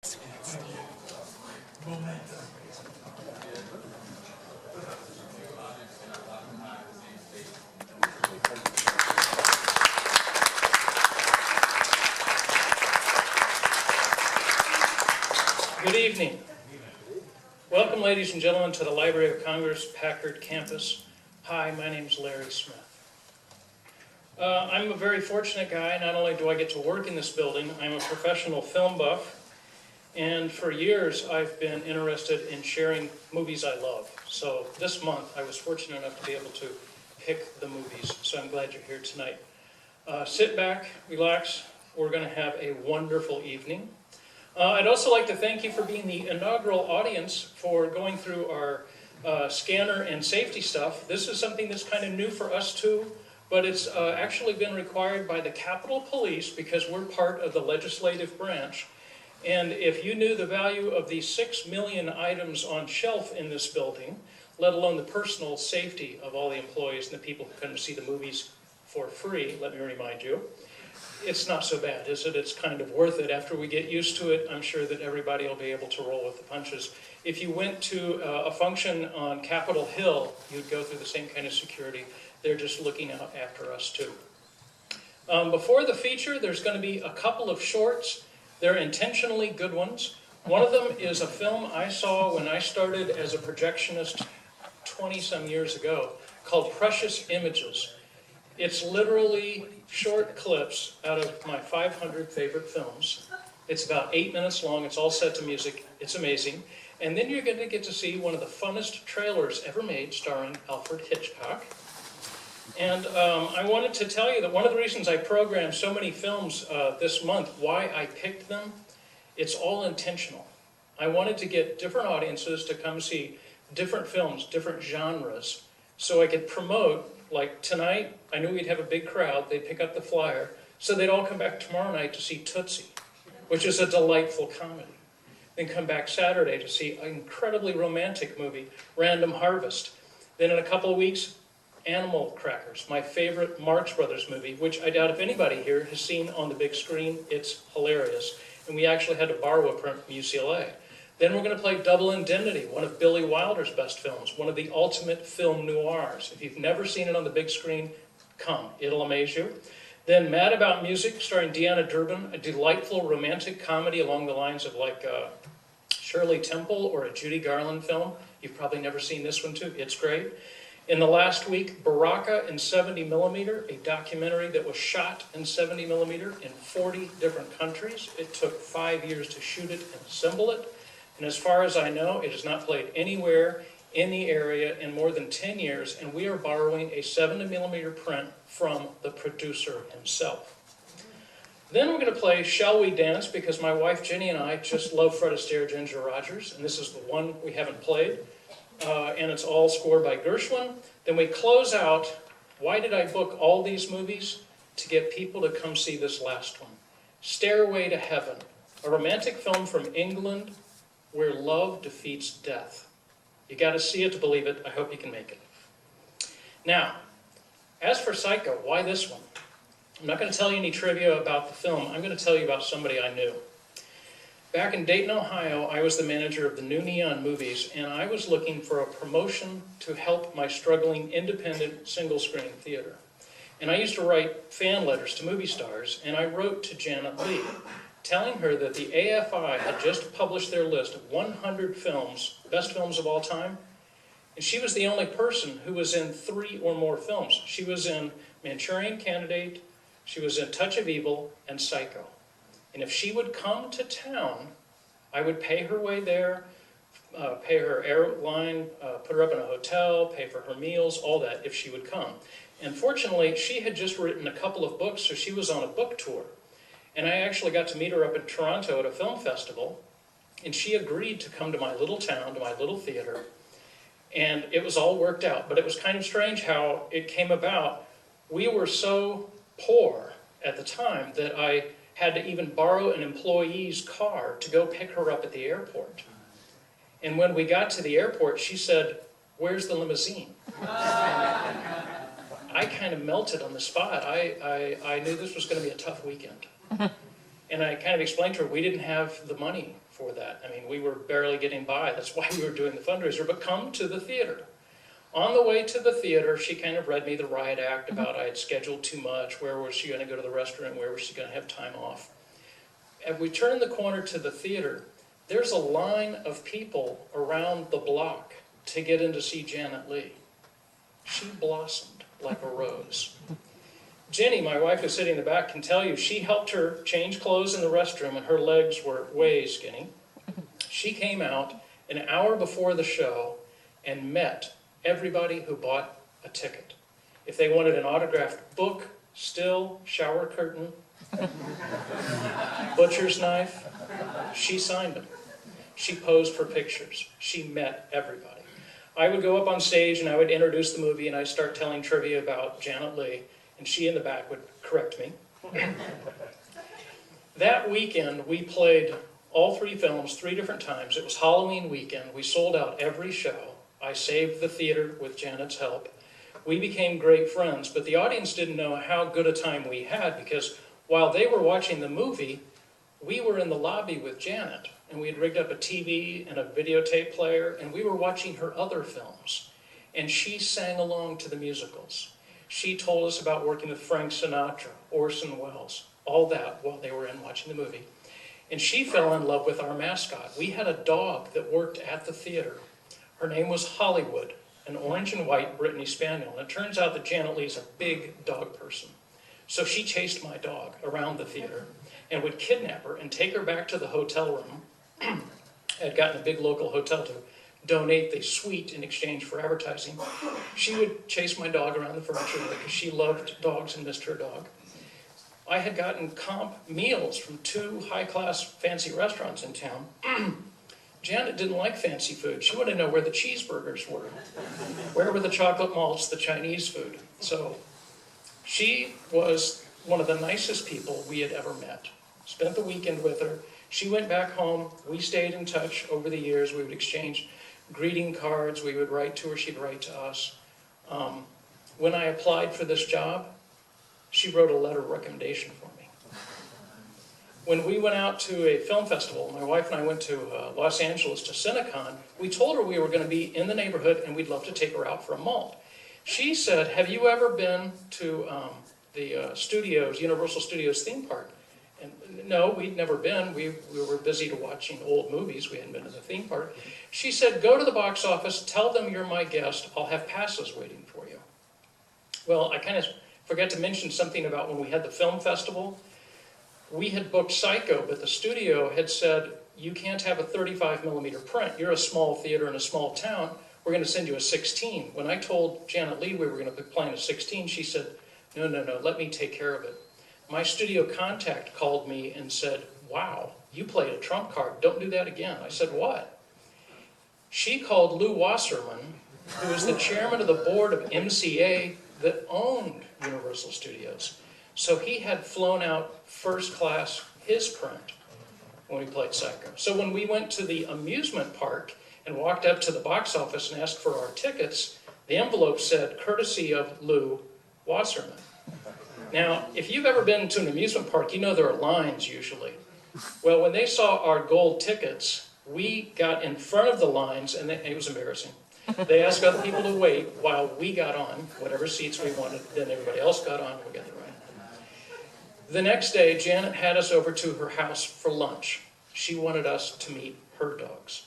Good evening. Welcome, ladies and gentlemen, to the Library of Congress, Packard campus. Hi, my name's Larry Smith. I'm a very fortunate guy. Not only do I get to work in this building, I'm a professional film buff, and for years I've been interested in sharing movies I love. So this month I was fortunate enough to be able to pick the movies, so I'm glad you're here tonight. Sit back, relax. We're going to have a wonderful evening. I'd also like to thank you for being the inaugural audience for going through our scanner and safety stuff. This is something that's kind of new for us too, but it's actually been required by the Capitol Police because we're part of the legislative branch. And if you knew the value of the 6 million items on shelf in this building, let alone the personal safety of all the employees and the people who come to see the movies for free, let me remind you, it's not so bad, is it? It's kind of worth it. After we get used to it, I'm sure that everybody will be able to roll with the punches. If you went to a function on Capitol Hill, you'd go through the same kind of security. They're just looking out after us too. Before the feature, there's going to be a couple of shorts. They're intentionally good ones. One of them is a film I saw when I started as a projectionist 20-some years ago called Precious Images. It's literally short clips out of my 500 favorite films. It's about 8 minutes long. It's all set to music. It's amazing. And then you're going to get to see one of the funnest trailers ever made starring Alfred Hitchcock. And I wanted to tell you that one of the reasons I programmed so many films this month, why I picked them, it's all intentional. I wanted to get different audiences to come see different films, different genres, so I could promote. Like tonight, I knew we'd have a big crowd. They'd pick up the flyer, so they'd all come back tomorrow night to see Tootsie, which is a delightful comedy. Then come back Saturday to see an incredibly romantic movie, Random Harvest. Then in a couple of weeks, Animal Crackers, my favorite Marx Brothers movie, which I doubt if anybody here has seen on the big screen. It's hilarious. And we actually had to borrow a print from UCLA. Then we're going to play Double Indemnity, one of Billy Wilder's best films, one of the ultimate film noirs. If you've never seen it on the big screen, come. It'll amaze you. Then Mad About Music, starring Deanna Durbin, a delightful romantic comedy along the lines of like Shirley Temple or a Judy Garland film. You've probably never seen this one too. It's great. In the last week, Baraka in 70mm, a documentary that was shot in 70mm in 40 different countries. It took 5 years to shoot it and assemble it. And as far as I know, it has not played anywhere in the area in more than 10 years, and we are borrowing a 70mm print from the producer himself. Then we're going to play Shall We Dance, because my wife Jenny and I just love Fred Astaire, Ginger Rogers, and this is the one we haven't played, and it's all scored by Gershwin. Then we close out, why did I book all these movies? To get people to come see this last one. Stairway to Heaven, a romantic film from England, where love defeats death. You got to see it to believe it. I hope you can make it. Now, as for Psycho, why this one? I'm not going to tell you any trivia about the film. I'm going to tell you about somebody I knew. Back in Dayton, Ohio, I was the manager of the New Neon Movies, and I was looking for a promotion to help my struggling independent single-screen theater. And I used to write fan letters to movie stars, and I wrote to Janet Leigh, telling her that the AFI had just published their list of 100 films, best films of all time, and she was the only person who was in 3 or more films. She was in Manchurian Candidate, she was in Touch of Evil, and Psycho. And if she would come to town, I would pay her way there, pay her airline, put her up in a hotel, pay for her meals, all that, if she would come. And fortunately, she had just written a couple of books, so she was on a book tour. And I actually got to meet her up in Toronto at a film festival, and she agreed to come to my little town, to my little theater, and it was all worked out. But it was kind of strange how it came about. We were so poor at the time that I had to even borrow an employee's car to go pick her up at the airport. And when we got to the airport, she said, "Where's the limousine?" I kind of melted on the spot. I knew this was going to be a tough weekend. And I kind of explained to her, we didn't have the money for that. I mean, we were barely getting by. That's why we were doing the fundraiser, but come to the theater. On the way to the theater, she kind of read me the riot act about I had scheduled too much, where was she going to go to the restroom, where was she going to have time off. As we turned the corner to the theater, there's a line of people around the block to get in to see Janet Leigh. She blossomed like a rose. Jenny, my wife who's sitting in the back, can tell you she helped her change clothes in the restroom and her legs were way skinny. She came out an hour before the show and met everybody who bought a ticket. If they wanted an autographed book, still, shower curtain, butcher's knife, she signed them. She posed for pictures. She met everybody. I would go up on stage and I would introduce the movie and I'd start telling trivia about Janet Leigh, and she in the back would correct me. That weekend, we played all 3 films 3 different times. It was Halloween weekend. We sold out every show. I saved the theater with Janet's help. We became great friends, but the audience didn't know how good a time we had because while they were watching the movie, we were in the lobby with Janet, and we had rigged up a TV and a videotape player, and we were watching her other films. And she sang along to the musicals. She told us about working with Frank Sinatra, Orson Welles, all that while they were in watching the movie. And she fell in love with our mascot. We had a dog that worked at the theater. Her name was Hollywood, an orange and white Brittany Spaniel. And it turns out that Janet Leigh's a big dog person. So she chased my dog around the theater and would kidnap her and take her back to the hotel room. I had gotten a big local hotel to donate the suite in exchange for advertising. She would chase my dog around the furniture because she loved dogs and missed her dog. I had gotten comp meals from 2 high-class fancy restaurants in town. Janet didn't like fancy food. She wanted to know where the cheeseburgers were. Where were the chocolate malts, the Chinese food? So she was one of the nicest people we had ever met. Spent the weekend with her. She went back home. We stayed in touch over the years. We would exchange greeting cards. We would write to her. She'd write to us. When I applied for this job, she wrote a letter of recommendation for me. When we went out to a film festival, my wife and I went to Los Angeles to Cinecon, we told her we were going to be in the neighborhood and we'd love to take her out for a malt. She said, have you ever been to the studios, Universal Studios theme park? And no, we'd never been. We were busy to watching old movies. We hadn't been to the theme park. She said, go to the box office, tell them you're my guest. I'll have passes waiting for you. Well, I kind of forgot to mention something about when we had the film festival. We had booked Psycho, but the studio had said, you can't have a 35 millimeter print. You're a small theater in a small town. We're going to send you a 16. When I told Janet Leigh we were going to be playing a 16, she said, no, let me take care of it. My studio contact called me and said, wow, you played a trump card. Don't do that again. I said, what? She called Lou Wasserman, who was the chairman of the board of MCA that owned Universal Studios. So he had flown out first class his print when we played Psycho. So when we went to the amusement park and walked up to the box office and asked for our tickets, the envelope said, courtesy of Lou Wasserman. Now, if you've ever been to an amusement park, you know there are lines usually. Well, when they saw our gold tickets, we got in front of the lines, and it was embarrassing. They asked other people to wait while we got on whatever seats we wanted. Then everybody else got on, and we got the ride. The next day, Janet had us over to her house for lunch. She wanted us to meet her dogs.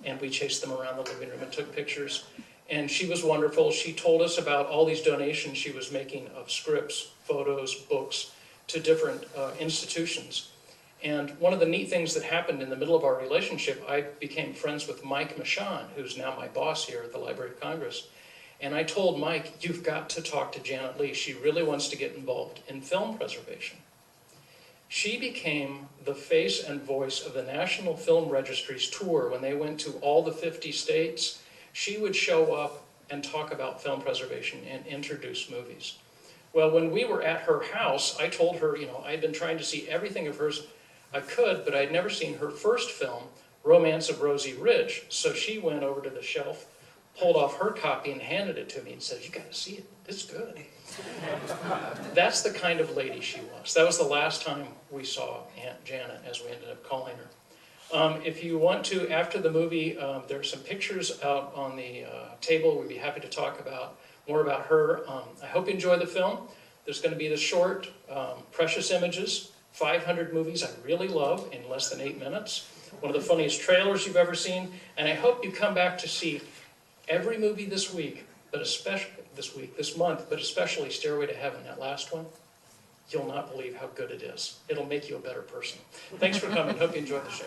And we chased them around the living room and took pictures. And she was wonderful. She told us about all these donations she was making of scripts, photos, books to different institutions. And one of the neat things that happened in the middle of our relationship, I became friends with Mike Michon, who's now my boss here at the Library of Congress. And I told Mike, you've got to talk to Janet Leigh. She really wants to get involved in film preservation. She became the face and voice of the National Film Registry's tour when they went to all the 50 states. She would show up and talk about film preservation and introduce movies. Well, when we were at her house, I told her, I'd been trying to see everything of hers I could, but I'd never seen her first film, Romance of Rosie Ridge. So she went over to the shelf, pulled off her copy and handed it to me and said, you got to see it. it's good. That's the kind of lady she was. That was the last time we saw Aunt Janet, as we ended up calling her. If you want to, after the movie, there are some pictures out on the table. We'd be happy to talk more about her. I hope you enjoy the film. There's going to be the short, Precious Images, 500 movies I really love in less than 8 minutes. One of the funniest trailers you've ever seen. And I hope you come back to see every movie this week, but especially this month, but especially Stairway to Heaven, that last one. You'll not believe how good it is. It'll make you a better person. Thanks for coming. Hope you enjoyed the show.